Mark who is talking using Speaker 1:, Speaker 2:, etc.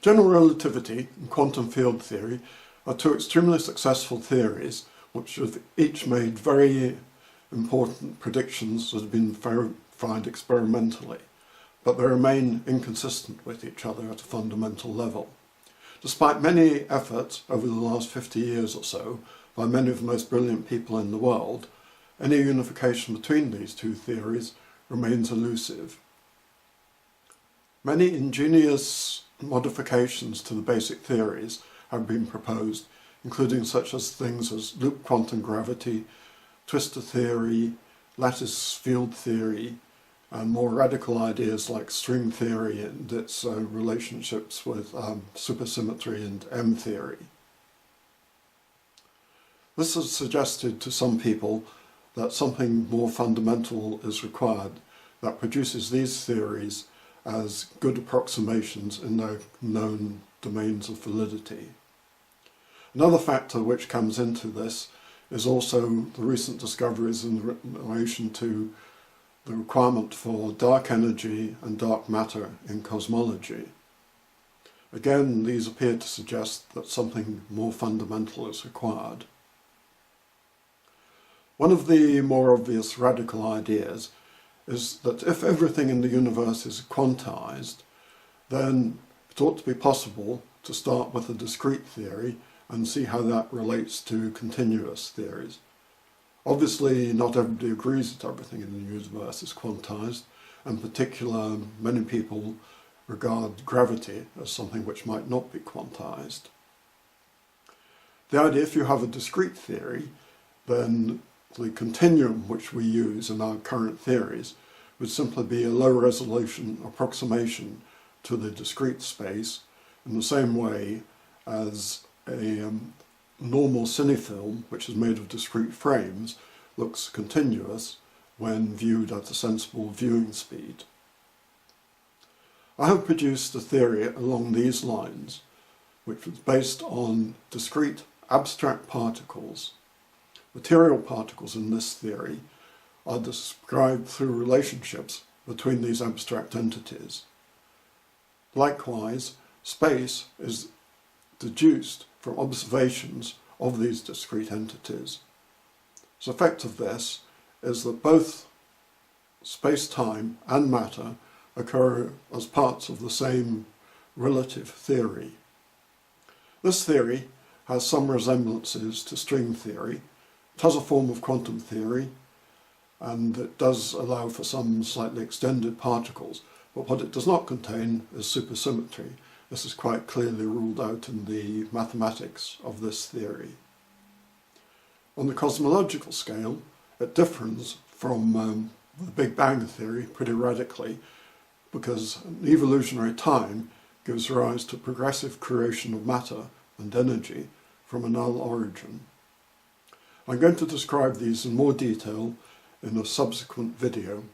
Speaker 1: General relativity and quantum field theory are two extremely successful theories which have each made very important predictions that have been verified experimentally, but they remain inconsistent with each other at a fundamental level. Despite many efforts over the last 50 years or so by many of the most brilliant people in the world, any unification between these two theories remains elusive. Many ingenious modifications to the basic theories have been proposed, including such as things as loop quantum gravity, twistor theory, lattice field theory, and more radical ideas like string theory and its relationships with supersymmetry and M theory. This has suggested to some people that something more fundamental is required that produces these theories as good approximations in their known domains of validity. Another factor which comes into this is also the recent discoveries in relation to the requirement for dark energy and dark matter in cosmology. Again, these appear to suggest that something more fundamental is required. One of the more obvious radical ideas is that if everything in the universe is quantized, then it ought to be possible to start with a discrete theory and see how that relates to continuous theories. Obviously, not everybody agrees that everything in the universe is quantized. In particular, many people regard gravity as something which might not be quantized. The idea, if you have a discrete theory, then the continuum which we use in our current theories would simply be a low-resolution approximation to the discrete space in the same way as a normal cinefilm, which is made of discrete frames, looks continuous when viewed at a sensible viewing speed. I have produced a theory along these lines, which was based on discrete abstract particles. Material particles in this theory are described through relationships between these abstract entities. Likewise, space is deduced from observations of these discrete entities. The effect of this is that both space-time and matter occur as parts of the same relative theory. This theory has some resemblances to string theory. It has a form of quantum theory, and it does allow for some slightly extended particles, but what it does not contain is supersymmetry. This is quite clearly ruled out in the mathematics of this theory. On the cosmological scale, it differs from the Big Bang theory pretty radically, because evolutionary time gives rise to progressive creation of matter and energy from a null origin. I'm going to describe these in more detail in a subsequent video.